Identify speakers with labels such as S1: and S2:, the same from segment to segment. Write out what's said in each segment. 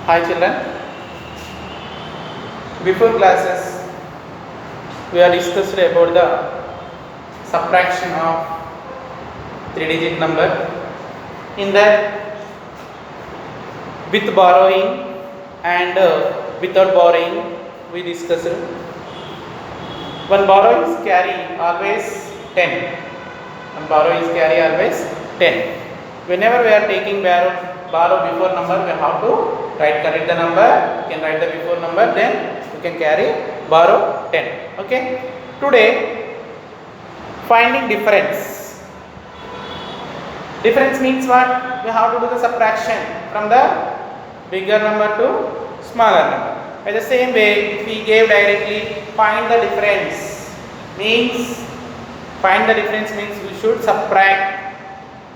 S1: Hi children, before classes we are discussed about the subtraction of 3-digit number. In that, with borrowing and without borrowing we discussed. When borrow is carry always 10. When borrow is carry always 10. Whenever we are taking borrow before number, we have to correct the number. You can write the before number, then you can carry borrow 10. Okay. Today, finding difference. Difference means what? We have to do the subtraction from the bigger number to smaller number. By the same way, if we gave directly find the difference means we should subtract.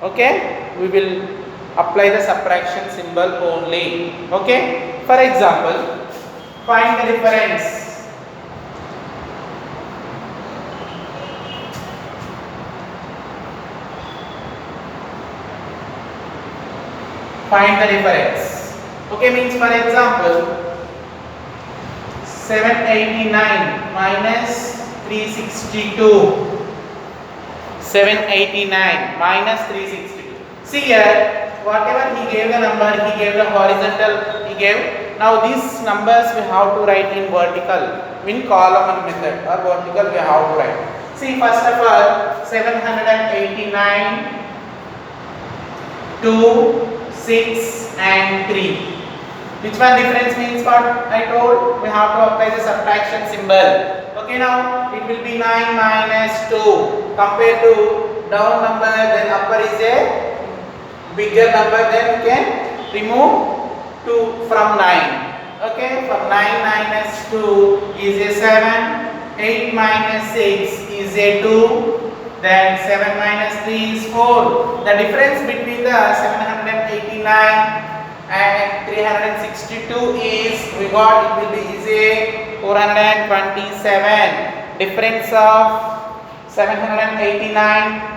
S1: Okay, we will apply the subtraction symbol only. Okay, for example, find the difference. Find the difference. Okay, means for example, 789 minus 362. 789 minus 362. See here, whatever he gave the number, he gave the horizontal, he gave. Now these numbers we have to write in vertical, in column method, or vertical we have to write. See, first of all, 789, 2, 6 and 3. Which one difference means what I told? We have to apply the subtraction symbol. Okay, now it will be 9 minus 2. Compared to down number, then upper is a bigger number, then you can remove 2 from 9. Okay, from 9 minus 2 is a 7. 8 minus 6 is a 2. Then 7 minus 3 is 4. The difference between the 789 and 362 is, we got, it will be easy, 427. Difference of 789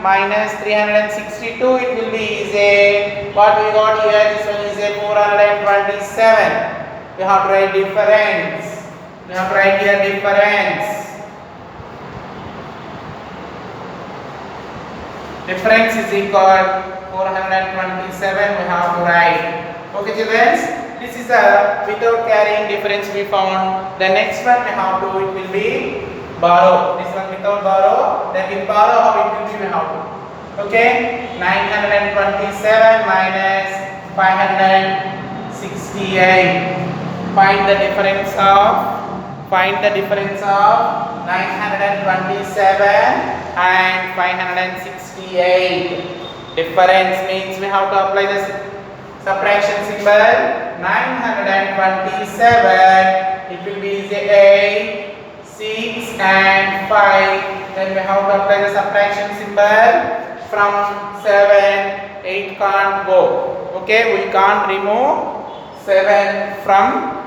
S1: minus 362, it will be easy. What we got here, this one is a 427. We have to write difference. We have to write here difference. Difference is equal 427. We have to write. Okay, children, this is the without carrying difference we found. The next one we have to, it will be borrow. This one without borrow. Then with borrow, how it will be we have to. Okay, 927 minus 568. Find the difference of 927 and 568. Difference means we have to apply this subtraction symbol. 927, it will be 8, 6 and 5. Then we have to apply the subtraction symbol. From 7, 8 can't go. Okay, we can't remove 7 from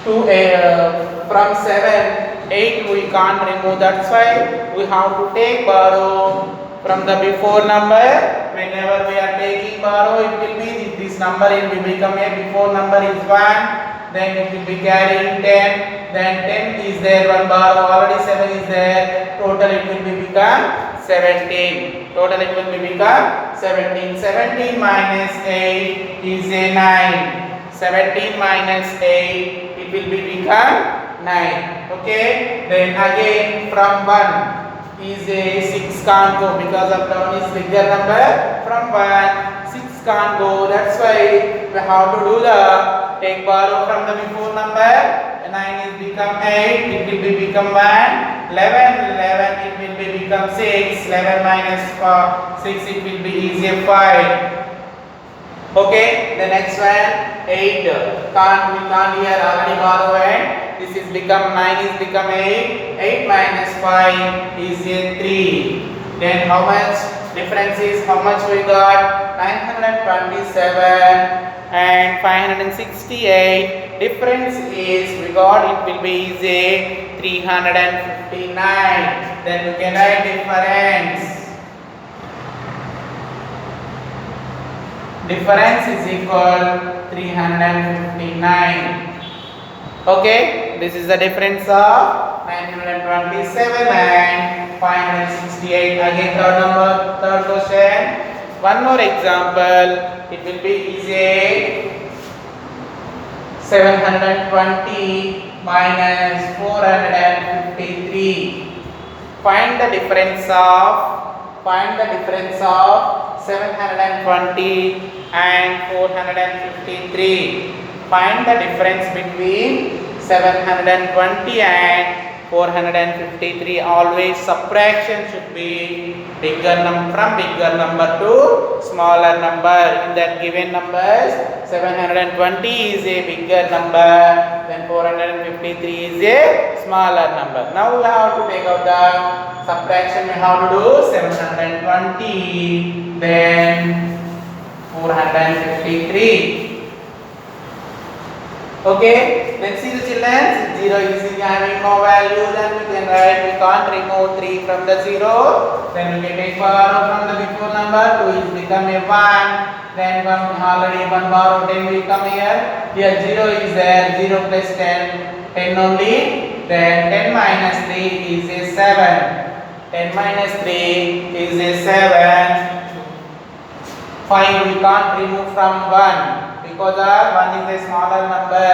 S1: 7, 8 we can't remove. That's why we have to take borrow from the before number. Whenever we are taking borrow, it will be this number, it will become a before number is 1, then it will be carrying 10, then 10 is there, one borrow, already 7 is there, total it will be become 17. Total it will be become 17. 17 minus 8 is a 9. 17 minus 8, it will be become 9. Okay, then again from 1 is a 6 can't go because of down is bigger number. From 1, 6 can't go. That's why we have to do the take borrow from the before number. 9 is become 8. It will be become 1. 11 it will be become 6. 11 minus 6 it will be easy 5. Okay, the next one 8. We can't here already borrow and this is become 9 is become 8. 8 minus 5 is a 3. Then how much difference is, how much we got? 927 and 568. Difference is, we got, it will be easy 359. Then we can write difference. Difference is equal 359. Okay, this is the difference of 927 and 568. Again, third question. One more example. It will be easy. 720 minus 453. Find the difference of 720 and 453. Find the difference between 720 and 453. Always subtraction should be from bigger number to smaller number. In that given numbers, 720 is a bigger number, then 453 is a smaller number. Now we have to take out the subtraction. We have to do 720, then 453. Okay, let's see the children. 0 is having no value, then we can write, we can't remove 3 from the 0. Then we can take borrow from the before number, 2 is become a 1. Then already 1 borrow, 10 will come here. Here 0 is there, 0 plus 10, 10 only. Then 10 minus 3 is a 7. 10 minus 3 is a 7. 5 we can't remove from 1. Because 1 is a smaller number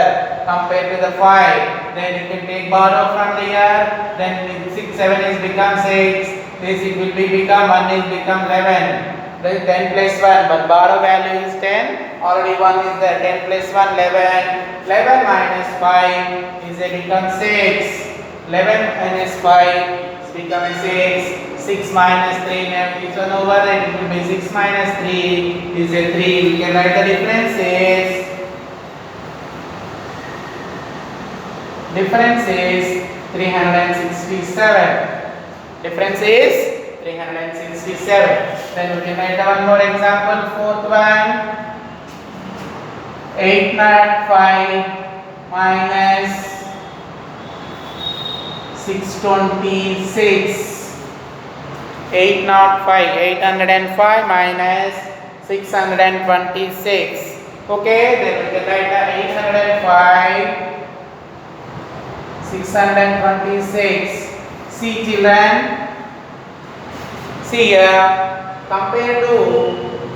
S1: compared to the 5. Then you can take borrow from here. Then 6, 7 is become 6. This it will become 1 is become 11. Then 10 plus 1. But borrow value is 10. Already 1 is there. 10 plus 1 11. 11 minus 5 is a become 6. 11 minus 5 is become a 6. 6 minus 3, now this one over, then it will be 6 minus 3 is a 3. We can write the difference is 367. Difference is 367. Then we can write one more example, fourth one. 805 minus 626. 805 minus 626. Okay, then we can write 805 626. See children, see here, compared to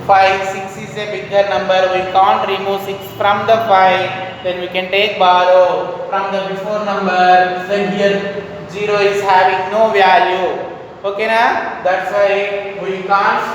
S1: 5, 6 is a bigger number. We can't remove 6 from the 5. Then we can take borrow from the before number. Then here 0 is having no value. Okay na? That's why we can't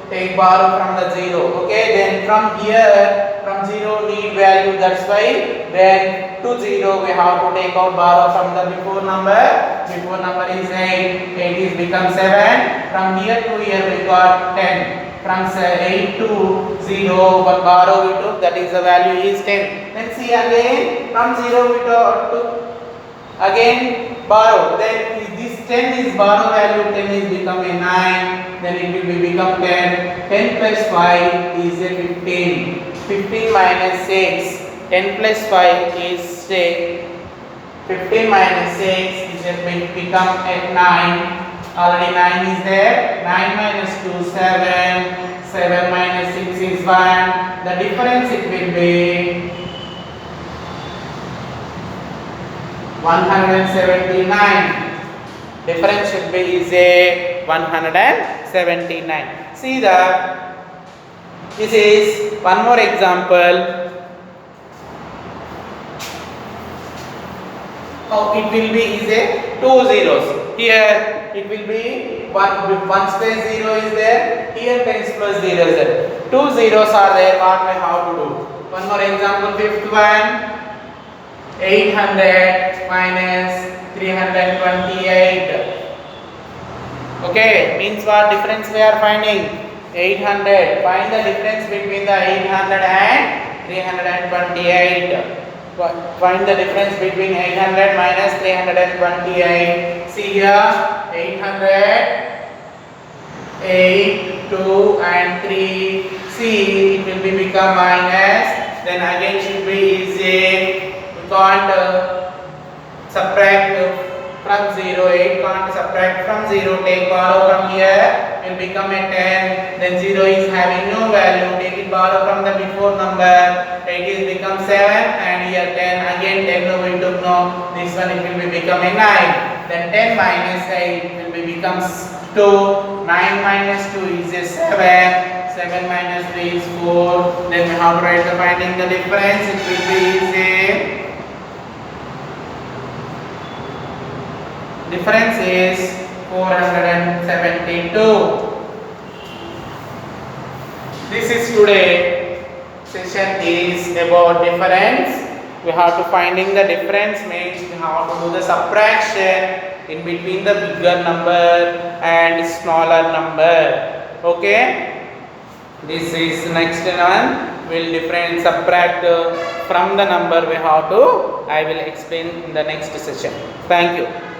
S1: take borrow from the 0. Okay, then from here, from 0 need value. That's why then to 0 we have to take out borrow from the before number. Before number is 8. 8 is become 7. From here to here we got 10. From 8 to 0, but borrow we took, that is the value is 10. Then see again, from 0 we took again borrow. Then this 10 is borrow value, 10 is become a 9, then it will become 10. 10 plus 5 is a 15. 15 minus 6. 10 plus 5 is 6. 15 minus 6 is a become a 9. Already 9 is there. 9 minus 2, 7. 7 minus 6 is 1. The difference it will be 179. Difference should be is a 179. See that this is one more example. How it will be is a 2 zeros. Here it will be 1 space 0 is there. Here 10 plus 0 is there. 2 zeros are there. What we have to do? One more example, fifth one. 800 minus 328. Okay, means what difference we are finding? 800. Find the difference between the 800 and 328. Find the difference between 800 minus 328. See here, 800, 8, 2 and 3. See, it will become minus. Then again should be easy. We can't subtract from 0. 8 can't subtract from 0. Take borrow from here. will become a 10. Then 0 is having no value. Take it borrow from the before number. 8 is become 7 and here 10. Again 10 no, we took no. This one it will be become a 9. Then 10 minus 8 will be becomes 2. 9 minus 2 is a 7. 7 minus 3 is 4. Then we have to write the finding the difference. It will be difference is 472. This is today session is about difference. We have to finding the difference means we have to do the subtraction in between the bigger number and smaller number. Okay. This is next one. Will difference subtract from the number we have to. I will explain in the next session. Thank you.